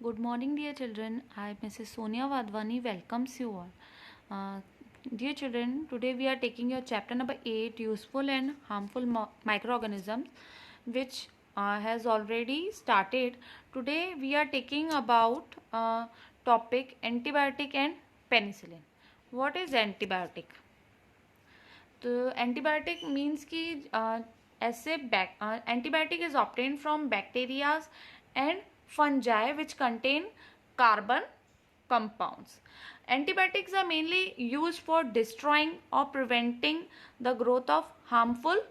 Good morning, dear children. I, Mrs. Sonia Vadvani, welcomes you all. Dear children, today we are taking your chapter number 8, Useful and Harmful Microorganisms, which has already started. Today we are taking about topic antibiotic and penicillin. What is antibiotic? तो antibiotic means कि ऐसे antibiotic is obtain from bacterias and fungi which contain carbon compounds. Antibiotics are mainly used for destroying or preventing the growth of harmful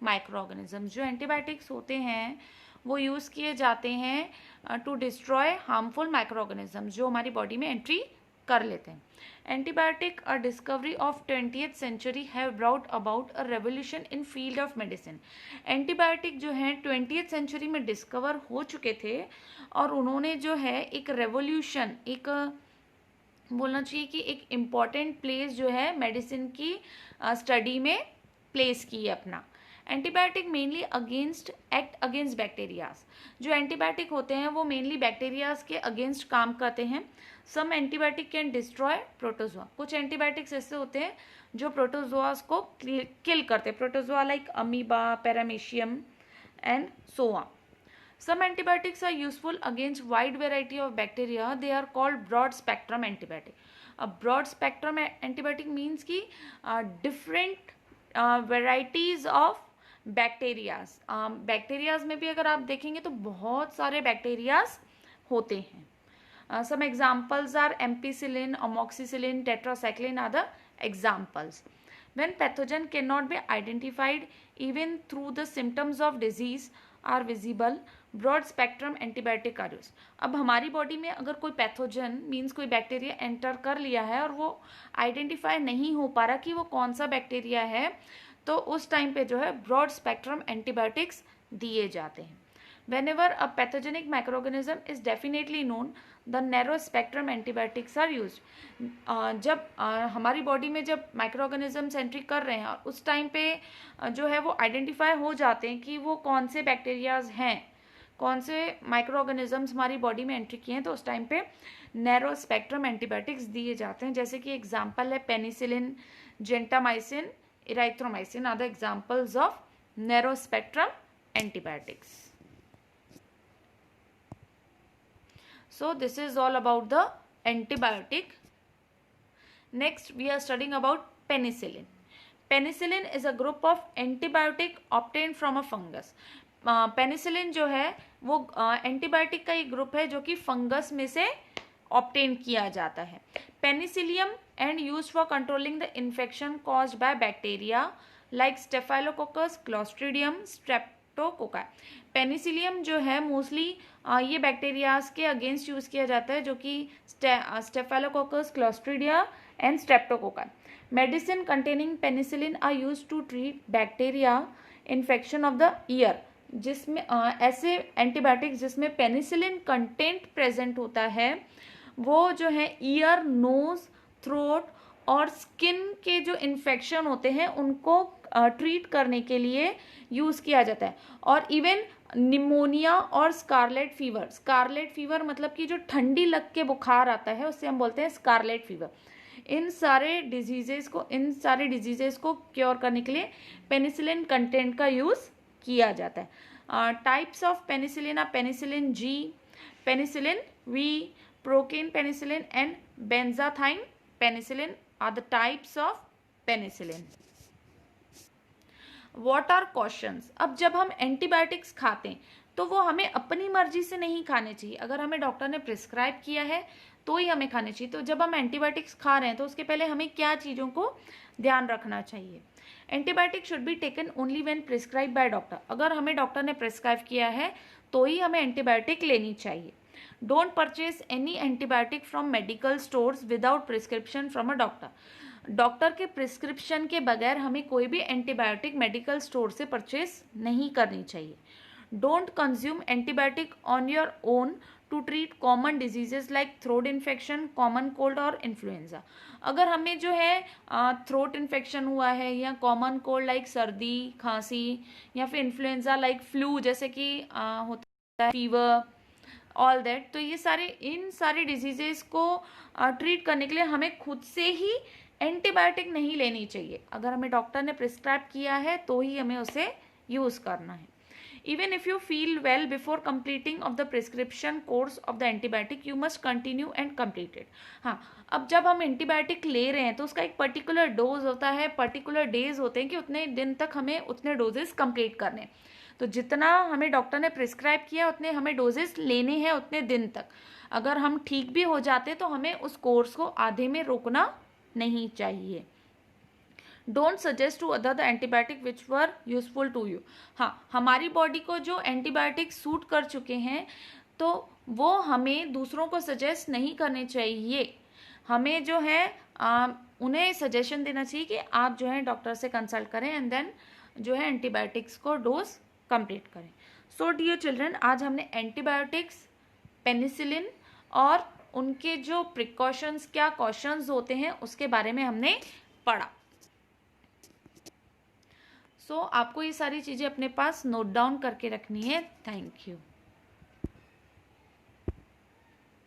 microorganisms. जो antibiotics होते हैं वो use किए जाते हैं टू डिस्ट्रॉय हार्मफुल माइक्रोऑर्गेनिज्म जो हमारी बॉडी में एंट्री कर लेते हैं. Antibiotic, a discovery of 20th century, have brought about a revolution in field of medicine. Antibiotic जो है 20th century में डिस्कवर हो चुके थे और उन्होंने जो है एक रेवोल्यूशन, एक बोलना चाहिए कि एक इम्पॉर्टेंट प्लेस जो है मेडिसिन की स्टडी में प्लेस की है अपना. Antibiotic mainly act against bacterias. जो एंटीबायोटिक होते हैं वो मेनली बैक्टीरियाज के अगेंस्ट काम करते हैं. सम एंटीबायोटिक कैन डिस्ट्रॉय प्रोटोजोआ. कुछ एंटीबायोटिक्स ऐसे होते हैं जो प्रोटोजोआस को किल करते हैं. Protozoa like amoeba, paramecium and so on. Some antibiotics are useful against wide variety of bacteria. They are called broad spectrum antibiotic. A broad spectrum antibiotic means कि different varieties of bacterias. Bacterias में भी अगर आप देखेंगे तो बहुत सारे bacterias होते हैं. Some examples are ampicillin, amoxicillin, tetracycline are the examples. When pathogen cannot be identified even through the symptoms of disease are visible, broad spectrum antibiotic are used. अब हमारी बॉडी में अगर कोई पैथोजन मीन्स कोई bacteria enter कर लिया है और वो आइडेंटिफाई नहीं हो पा रहा कि वो कौन सा बैक्टीरिया है, तो उस टाइम पे जो है ब्रॉड स्पेक्ट्रम एंटीबायोटिक्स दिए जाते हैं. Whenever a pathogenic microorganism is definitely known, the narrow spectrum antibiotics are used. जब हमारी बॉडी में जब माइक्रोऑर्गेनिजम्स एंट्री कर रहे हैं और उस टाइम पे जो है वो आइडेंटिफाई हो जाते हैं कि वो कौन से बैक्टीरियाज हैं, कौन से माइक्रोऑर्गेनिजम्स हमारी बॉडी में एंट्री किए हैं, तो उस टाइम पे नैरो स्पेक्ट्रम एंटीबायोटिक्स दिए जाते हैं. जैसे कि एग्जांपल है penicillin, gentamicin, erythromycin are the examples of narrow spectrum antibiotics. So this is all about the antibiotic. Next we are studying about penicillin. Penicillin is a group of antibiotic obtained from a fungus. Penicillin जो है वो antibiotic का एक group है जो कि fungus में से ऑब्टेन किया जाता है. Penicillium and used for controlling the infection caused by bacteria like staphylococcus, clostridium, streptococci. Penicillium जो है मोस्टली ये बैक्टीरियाज के अगेंस्ट यूज किया जाता है जो कि staphylococcus, clostridia and streptococci. Medicine containing penicillin are used to treat bacteria infection of the ear. जिसमें ऐसे एंटीबायोटिक्स जिसमें पेनिसिलिन कंटेंट प्रेजेंट होता है वो जो है ईयर, नोज, थ्रोट और स्किन के जो इन्फेक्शन होते हैं उनको ट्रीट करने के लिए यूज़ किया जाता है. और इवन निमोनिया और स्कारलेट फीवर. स्कारलेट फीवर मतलब कि जो ठंडी लग के बुखार आता है उससे हम बोलते हैं स्कारलेट फीवर. इन सारे डिजीजेस को क्योर करने के लिए पेनिसिलिन कंटेंट का यूज़ किया जाता है. Types of penicillin are penicillin G, penicillin V, procaine penicillin and benzathine penicillin are the types of penicillin. What are cautions. अब जब हम एंटीबायोटिक्स खाते हैं तो वो हमें अपनी मर्जी से नहीं खाने चाहिए. अगर हमें डॉक्टर ने प्रिस्क्राइब किया है तो ही हमें खाने चाहिए. तो जब हम एंटीबायोटिक्स खा रहे हैं तो उसके पहले हमें क्या चीज़ों को ध्यान रखना चाहिए. Antibiotic should be taken only when prescribe by doctor. अगर हमें डॉक्टर ने प्रिस्क्राइब किया है तो ही हमें एंटीबायोटिक लेनी चाहिए. Don't purchase any antibiotic from medical stores without prescription from a doctor. Doctor के प्रिस्क्रिप्शन के बगैर हमें कोई भी एंटीबायोटिक मेडिकल स्टोर से परचेज नहीं करनी चाहिए. Don't consume antibiotic on your own to treat common diseases like throat infection, common cold और इन्फ्लुएंजा. अगर हमें जो है थ्रोट इन्फेक्शन हुआ है या कॉमन कोल्ड लाइक सर्दी, खांसी या फिर इन्फ्लुएंजा लाइक फ्लू जैसे कि होता है फीवर, ऑल दैट। तो ये सारे इन सारी डिजीजेस को ट्रीट करने के लिए हमें खुद से ही एंटीबायोटिक नहीं लेनी चाहिए। अगर हमें डॉक्टर ने प्रिस्क्राइब किया है तो ही हमें उसे यूज़ करना है। Even if you feel well before completing of the prescription course of the antibiotic, you must continue and complete it. हाँ, अब जब हम एंटीबायोटिक ले रहे हैं तो उसका एक पर्टिकुलर डोज होता है, पर्टिकुलर डेज होते हैं कि उतने दिन तक हमें उतने डोजेस कंप्लीट करने। तो जितना हमें डॉक्टर ने प्रिस्क्राइब किया उतने हमें डोजेस लेने हैं उतने दिन तक। अगर हम ठीक भी हो जाते तो हमें उस कोर्स को आधे में रोकना नहीं चाहिए। Don't suggest to other the antibiotic which were useful to you. हाँ, हमारी बॉडी को जो एंटीबायोटिक सूट कर चुके हैं तो वो हमें दूसरों को सजेस्ट नहीं करने चाहिए। हमें जो है उन्हें सजेशन देना चाहिए कि आप जो है डॉक्टर से कंसल्ट करें एंड देन जो है एंटीबायोटिक्स को डोज कंप्लीट करें। सो डियर चिल्ड्रन, आज हमने एंटीबायोटिक्स, पेनिसिलिन और उनके जो प्रिकॉशंस, क्या कॉशंस होते हैं उसके बारे में हमने पढ़ा। सो आपको ये सारी चीज़ें अपने पास नोट डाउन करके रखनी है। Thank you.